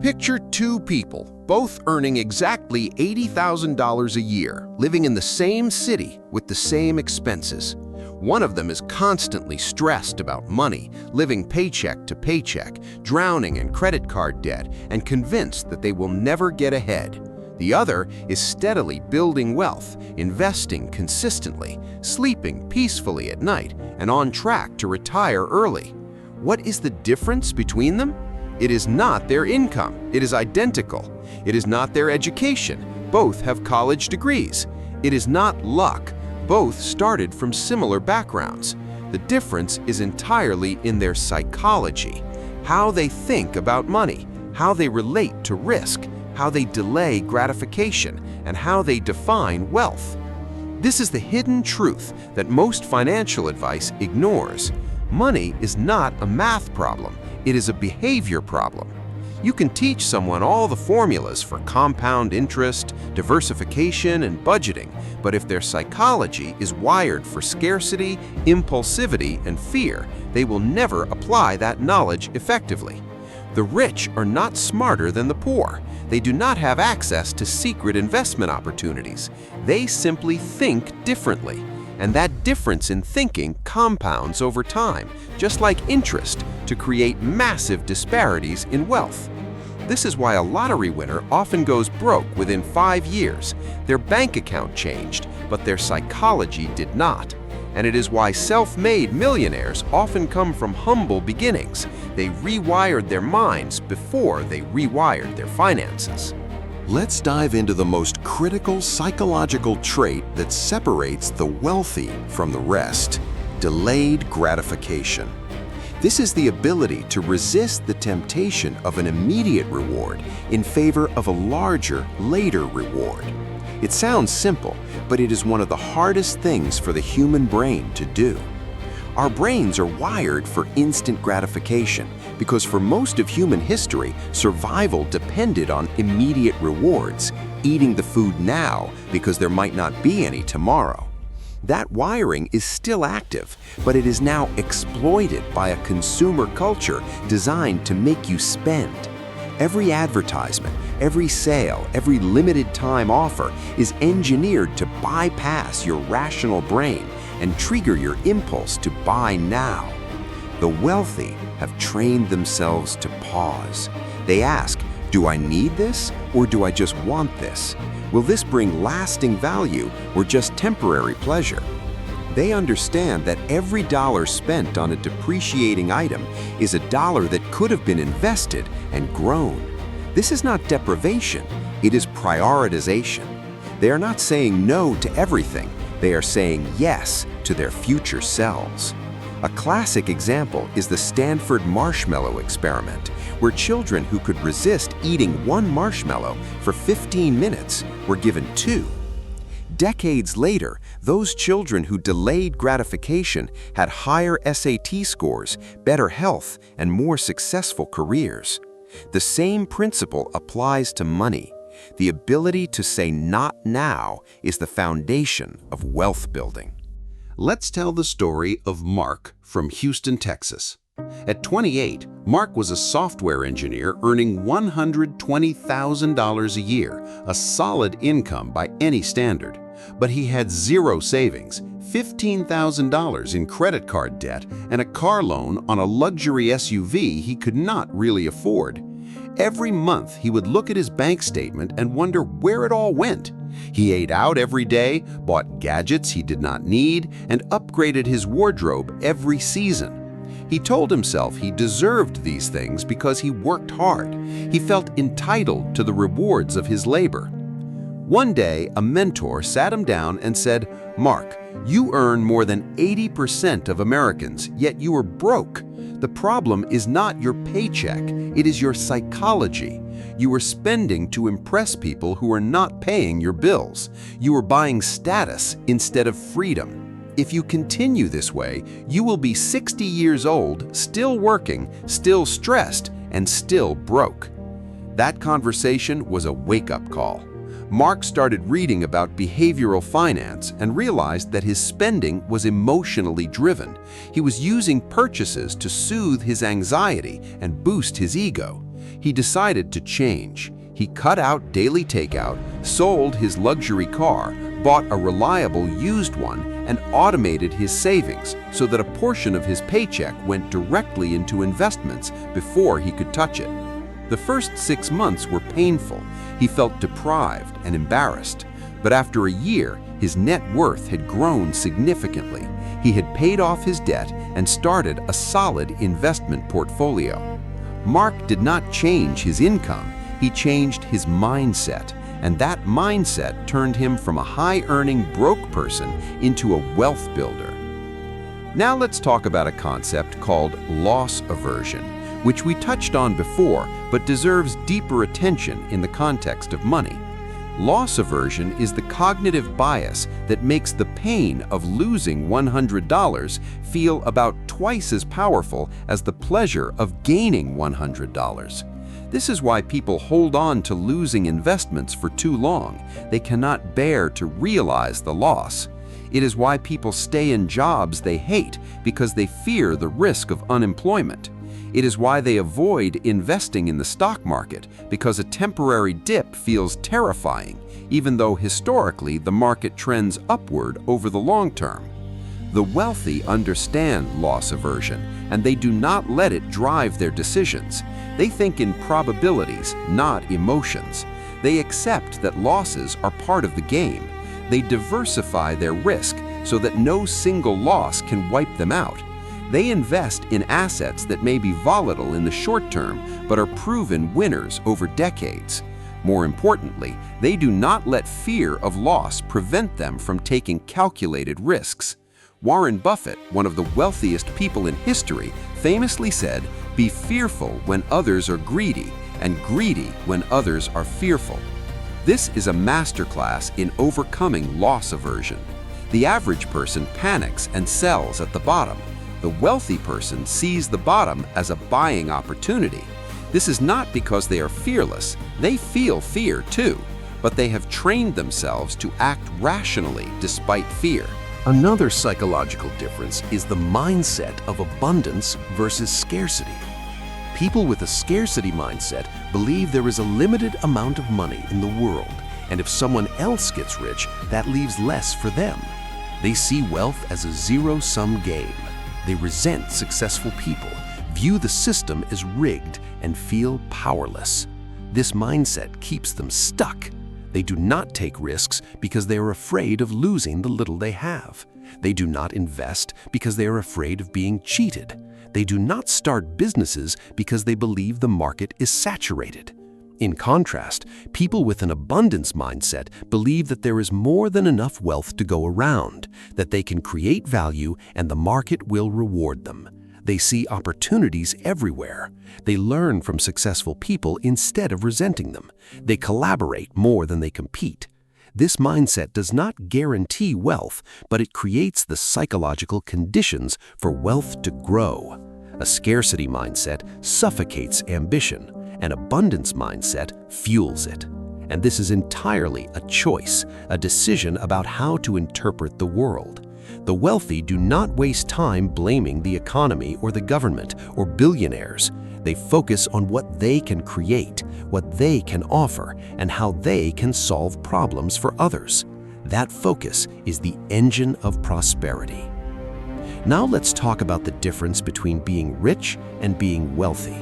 Picture two people, both earning exactly $80,000 a year, living in the same city with the same expenses. One of them is constantly stressed about money, living paycheck to paycheck, drowning in credit card debt, and convinced that they will never get ahead. The other is steadily building wealth, investing consistently, sleeping peacefully at night, and on track to retire early. What is the difference between them? It is not their income. It is identical. It is not their education. Both have college degrees. It is not luck. Both started from similar backgrounds. The difference is entirely in their psychology, how they think about money, how they relate to risk, how they delay gratification, and how they define wealth. This is the hidden truth that most financial advice ignores. Money is not a math problem. It is a behavior problem. You can teach someone all the formulas for compound interest, diversification, and budgeting, but if their psychology is wired for scarcity, impulsivity, and fear, they will never apply that knowledge effectively. The rich are not smarter than the poor. They do not have access to secret investment opportunities. They simply think differently. And that difference in thinking compounds over time, just like interest, to create massive disparities in wealth. This is why a lottery winner often goes broke within 5 years. Their bank account changed, but their psychology did not. And it is why self-made millionaires often come from humble beginnings. They rewired their minds before they rewired their finances. Let's dive into the most critical psychological trait that separates the wealthy from the rest: delayed gratification. This is the ability to resist the temptation of an immediate reward in favor of a larger, later reward. It sounds simple, but it is one of the hardest things for the human brain to do. Our brains are wired for instant gratification because for most of human history, survival depended on immediate rewards, eating the food now because there might not be any tomorrow. That wiring is still active, but it is now exploited by a consumer culture designed to make you spend. Every advertisement, every sale, every limited time offer is engineered to bypass your rational brain and trigger your impulse to buy now. The wealthy have trained themselves to pause. They ask, do I need this or do I just want this? Will this bring lasting value or just temporary pleasure? They understand that every dollar spent on a depreciating item is a dollar that could have been invested and grown. This is not deprivation, it is prioritization. They are not saying no to everything, they are saying yes to their future selves. A classic example is the Stanford marshmallow experiment, where children who could resist eating one marshmallow for 15 minutes were given 2. Decades later, those children who delayed gratification had higher SAT scores, better health, and more successful careers. The same principle applies to money. The ability to say not now is the foundation of wealth building. Let's tell the story of Mark from Houston, Texas. At 28, Mark was a software engineer earning $120,000 a year, a solid income by any standard. But he had zero savings, $15,000 in credit card debt, and a car loan on a luxury SUV he could not really afford. Every month, he would look at his bank statement and wonder where it all went. He ate out every day, bought gadgets he did not need, and upgraded his wardrobe every season. He told himself he deserved these things because he worked hard. He felt entitled to the rewards of his labor. One day, a mentor sat him down and said, "Mark, you earn more than 80% of Americans, yet you are broke. The problem is not your paycheck, it is your psychology. You are spending to impress people who are not paying your bills. You are buying status instead of freedom. If you continue this way, you will be 60 years old, still working, still stressed, and still broke." That conversation was a wake-up call. Mark started reading about behavioral finance and realized that his spending was emotionally driven. He was using purchases to soothe his anxiety and boost his ego. He decided to change. He cut out daily takeout, sold his luxury car, bought a reliable used one, and automated his savings so that a portion of his paycheck went directly into investments before he could touch it. The first 6 months were painful. He felt deprived and embarrassed. But after a year, his net worth had grown significantly. He had paid off his debt and started a solid investment portfolio. Mark did not change his income. He changed his mindset, and that mindset turned him from a high-earning broke person into a wealth builder. Now let's talk about a concept called loss aversion, which we touched on before but deserves deeper attention in the context of money. Loss aversion is the cognitive bias that makes the pain of losing $100 feel about twice as powerful as the pleasure of gaining $100. This is why people hold on to losing investments for too long. They cannot bear to realize the loss. It is why people stay in jobs they hate because they fear the risk of unemployment. It is why they avoid investing in the stock market because a temporary dip feels terrifying, even though historically the market trends upward over the long term. The wealthy understand loss aversion, and they do not let it drive their decisions. They think in probabilities, not emotions. They accept that losses are part of the game. They diversify their risk so that no single loss can wipe them out. They invest in assets that may be volatile in the short term, but are proven winners over decades. More importantly, they do not let fear of loss prevent them from taking calculated risks. Warren Buffett, one of the wealthiest people in history, famously said, "Be fearful when others are greedy, and greedy when others are fearful." This is a masterclass in overcoming loss aversion. The average person panics and sells at the bottom. The wealthy person sees the bottom as a buying opportunity. This is not because they are fearless. They feel fear too, but they have trained themselves to act rationally despite fear. Another psychological difference is the mindset of abundance versus scarcity. People with a scarcity mindset believe there is a limited amount of money in the world, and if someone else gets rich, that leaves less for them. They see wealth as a zero-sum game. They resent successful people, view the system as rigged, and feel powerless. This mindset keeps them stuck. They do not take risks because they are afraid of losing the little they have. They do not invest because they are afraid of being cheated. They do not start businesses because they believe the market is saturated. In contrast, people with an abundance mindset believe that there is more than enough wealth to go around, that they can create value and the market will reward them. They see opportunities everywhere. They learn from successful people instead of resenting them. They collaborate more than they compete. This mindset does not guarantee wealth, but it creates the psychological conditions for wealth to grow. A scarcity mindset suffocates ambition. An abundance mindset fuels it. And this is entirely a choice, a decision about how to interpret the world. The wealthy do not waste time blaming the economy or the government or billionaires. They focus on what they can create, what they can offer, and how they can solve problems for others. That focus is the engine of prosperity. Now let's talk about the difference between being rich and being wealthy.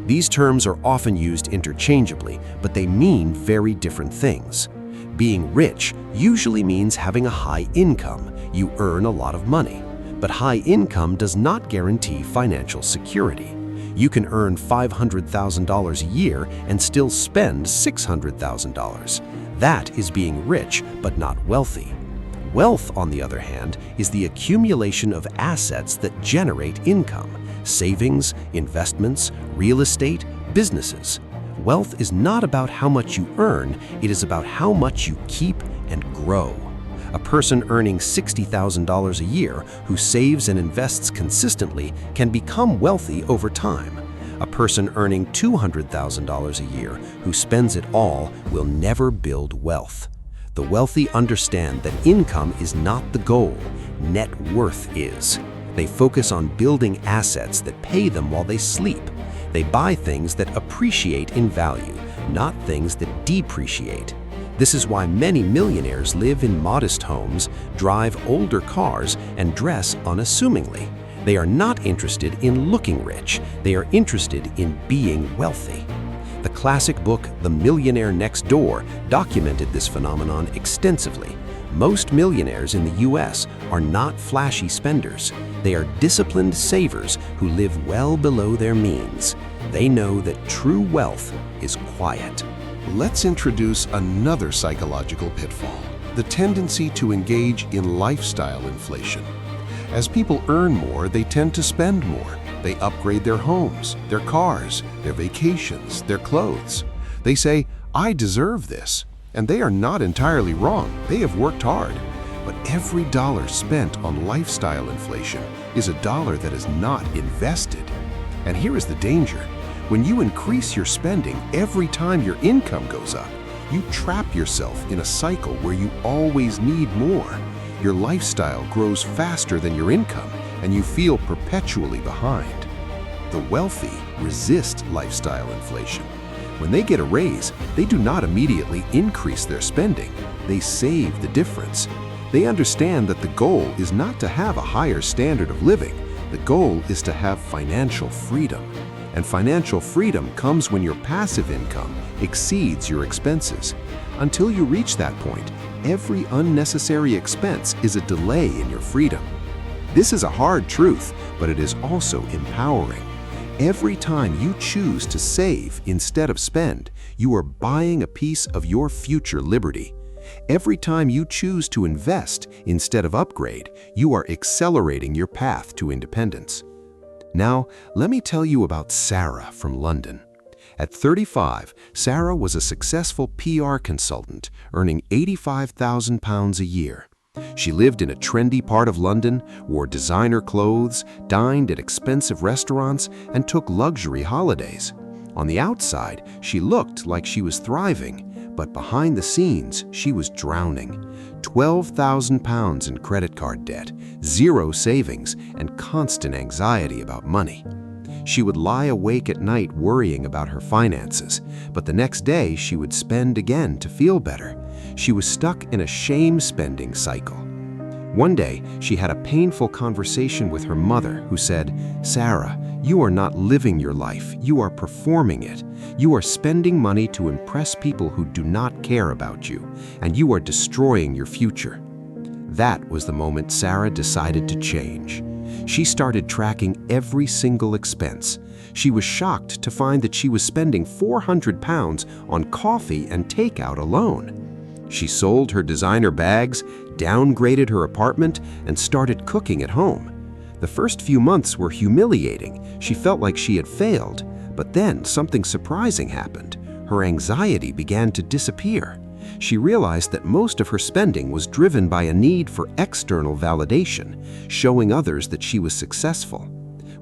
These terms are often used interchangeably, but they mean very different things. Being rich usually means having a high income. You earn a lot of money. But high income does not guarantee financial security. You can earn $500,000 a year and still spend $600,000. That is being rich, but not wealthy. Wealth, on the other hand, is the accumulation of assets that generate income: savings, investments, real estate, businesses. Wealth is not about how much you earn, it is about how much you keep and grow. A person earning $60,000 a year who saves and invests consistently can become wealthy over time. A person earning $200,000 a year who spends it all will never build wealth. The wealthy understand that income is not the goal, net worth is. They focus on building assets that pay them while they sleep. They buy things that appreciate in value, not things that depreciate. This is why many millionaires live in modest homes, drive older cars, and dress unassumingly. They are not interested in looking rich. They are interested in being wealthy. The classic book, The Millionaire Next Door, documented this phenomenon extensively. Most millionaires in the US are not flashy spenders. They are disciplined savers who live well below their means. They know that true wealth is quiet. Let's introduce another psychological pitfall: the tendency to engage in lifestyle inflation. As people earn more, they tend to spend more. They upgrade their homes, their cars, their vacations, their clothes. They say, "I deserve this." And they are not entirely wrong. They have worked hard. But every dollar spent on lifestyle inflation is a dollar that is not invested. And here is the danger. When you increase your spending every time your income goes up, you trap yourself in a cycle where you always need more. Your lifestyle grows faster than your income, and you feel perpetually behind. The wealthy resist lifestyle inflation. When they get a raise, they do not immediately increase their spending. They save the difference. They understand that the goal is not to have a higher standard of living. The goal is to have financial freedom. And financial freedom comes when your passive income exceeds your expenses. Until you reach that point, every unnecessary expense is a delay in your freedom. This is a hard truth, but it is also empowering. Every time you choose to save instead of spend, you are buying a piece of your future liberty. Every time you choose to invest instead of upgrade, you are accelerating your path to independence. Now, let me tell you about Sarah from London. At 35, Sarah was a successful PR consultant, earning £85,000 a year. She lived in a trendy part of London, wore designer clothes, dined at expensive restaurants, and took luxury holidays. On the outside, she looked like she was thriving, but behind the scenes, she was drowning. £12,000 in credit card debt, zero savings, and constant anxiety about money. She would lie awake at night worrying about her finances, but the next day she would spend again to feel better. She was stuck in a shame-spending cycle. One day, she had a painful conversation with her mother who said, "Sarah, you are not living your life, you are performing it. You are spending money to impress people who do not care about you, and you are destroying your future." That was the moment Sarah decided to change. She started tracking every single expense. She was shocked to find that she was spending £400 on coffee and takeout alone. She sold her designer bags, downgraded her apartment, and started cooking at home. The first few months were humiliating. She felt like she had failed. But then something surprising happened. Her anxiety began to disappear. She realized that most of her spending was driven by a need for external validation, showing others that she was successful.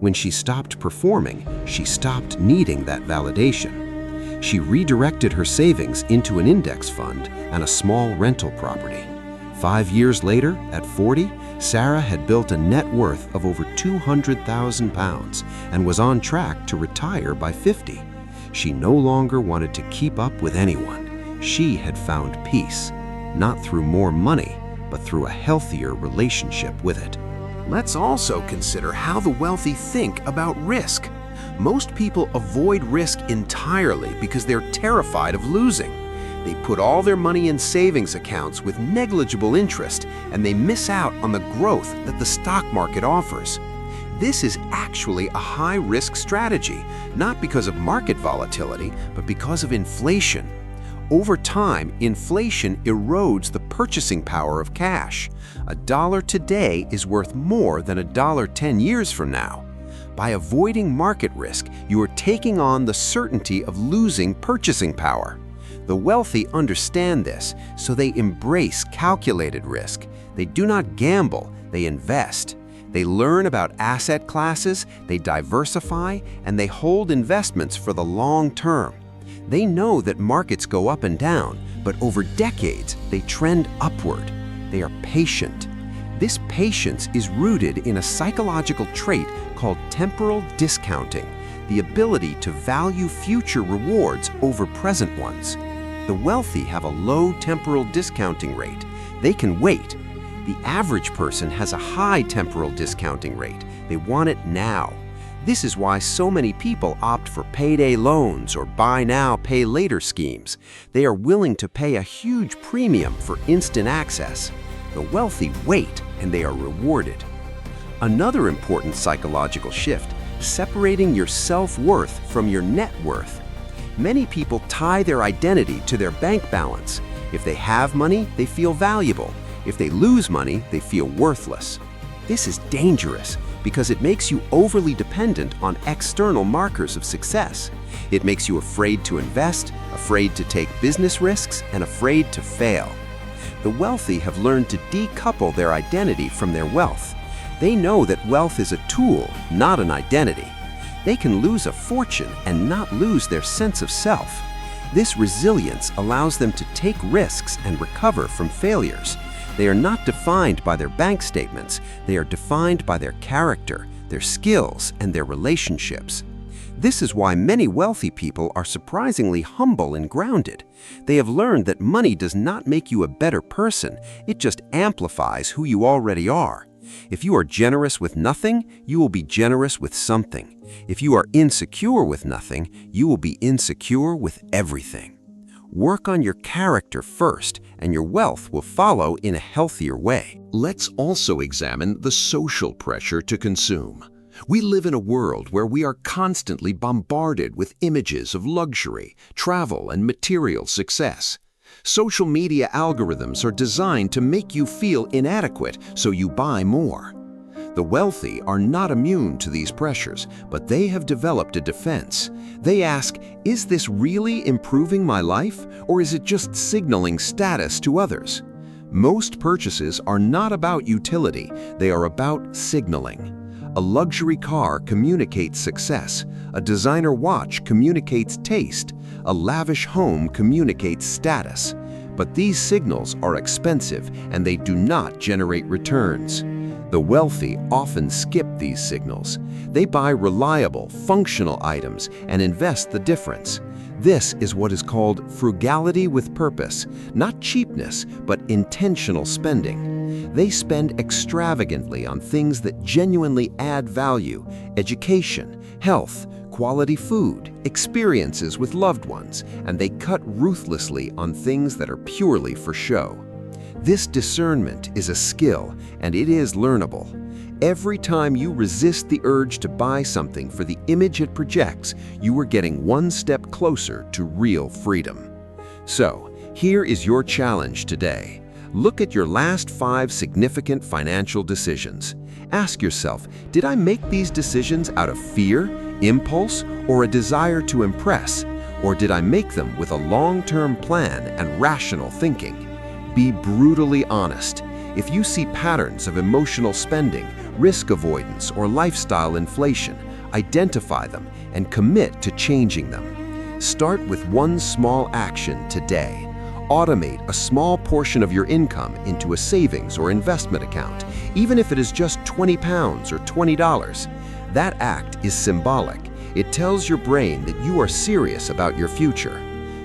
When she stopped performing, she stopped needing that validation. She redirected her savings into an index fund and a small rental property. 5 years later, at 40, Sarah had built a net worth of over £200,000 and was on track to retire by 50. She no longer wanted to keep up with anyone. She had found peace, not through more money, but through a healthier relationship with it. Let's also consider how the wealthy think about risk. Most people avoid risk entirely because they're terrified of losing. They put all their money in savings accounts with negligible interest, and they miss out on the growth that the stock market offers. This is actually a high-risk strategy, not because of market volatility, but because of inflation. Over time, inflation erodes the purchasing power of cash. $1 today is worth more than $1 10 years from now. By avoiding market risk, you are taking on the certainty of losing purchasing power. The wealthy understand this, so they embrace calculated risk. They do not gamble, they invest. They learn about asset classes, they diversify, and they hold investments for the long term. They know that markets go up and down, but over decades, they trend upward. They are patient. This patience is rooted in a psychological trait called temporal discounting. the ability to value future rewards over present ones. The wealthy have a low temporal discounting rate. They can wait. The average person has a high temporal discounting rate. They want it now. This is why so many people opt for payday loans or buy now, pay later schemes. They are willing to pay a huge premium for instant access. The wealthy wait, and they are rewarded. Another important psychological shift, separating your self-worth from your net worth. Many people tie their identity to their bank balance. If they have money, they feel valuable. If they lose money, they feel worthless. This is dangerous because it makes you overly dependent on external markers of success. It makes you afraid to invest, afraid to take business risks, and afraid to fail. The wealthy have learned to decouple their identity from their wealth. They know that wealth is a tool, not an identity. They can lose a fortune and not lose their sense of self. This resilience allows them to take risks and recover from failures. They are not defined by their bank statements. They are defined by their character, their skills, and their relationships. This is why many wealthy people are surprisingly humble and grounded. They have learned that money does not make you a better person. It just amplifies who you already are. If you are generous with nothing, you will be generous with something. If you are insecure with nothing, you will be insecure with everything. Work on your character first, and your wealth will follow in a healthier way. Let's also examine the social pressure to consume. We live in a world where we are constantly bombarded with images of luxury, travel, and material success. Social media algorithms are designed to make you feel inadequate, so you buy more. The wealthy are not immune to these pressures, but they have developed a defense. They ask, is this really improving my life, or is it just signaling status to others? Most purchases are not about utility, they are about signaling. A luxury car communicates success. A designer watch communicates taste. A lavish home communicates status. But these signals are expensive and they do not generate returns. The wealthy often skip these signals. They buy reliable, functional items and invest the difference. This is what is called frugality with purpose, not cheapness, but intentional spending. They spend extravagantly on things that genuinely add value: education, health, quality food, experiences with loved ones, and they cut ruthlessly on things that are purely for show. This discernment is a skill, and it is learnable. Every time you resist the urge to buy something for the image it projects, you are getting one step closer to real freedom. So, here is your challenge today. Look at your last 5 significant financial decisions. Ask yourself, did I make these decisions out of fear, impulse, or a desire to impress? Or did I make them with a long-term plan and rational thinking? Be brutally honest. If you see patterns of emotional spending, risk avoidance, or lifestyle inflation, identify them and commit to changing them. Start with one small action today. Automate a small portion of your income into a savings or investment account, even if it is just £20 or $20. That act is symbolic. It tells your brain that you are serious about your future.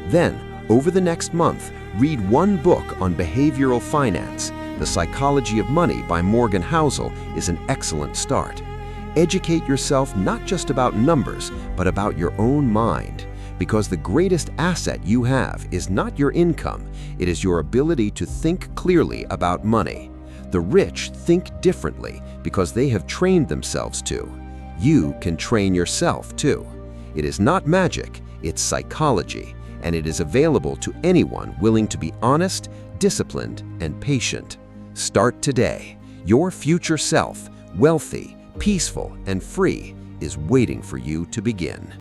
Then, over the next month, read one book on behavioral finance. The Psychology of Money by Morgan Housel is an excellent start. Educate yourself not just about numbers, but about your own mind. Because the greatest asset you have is not your income, it is your ability to think clearly about money. The rich think differently because they have trained themselves to. You can train yourself too. It is not magic, it's psychology, and it is available to anyone willing to be honest, disciplined, and patient. Start today. Your future self, wealthy, peaceful, and free, is waiting for you to begin.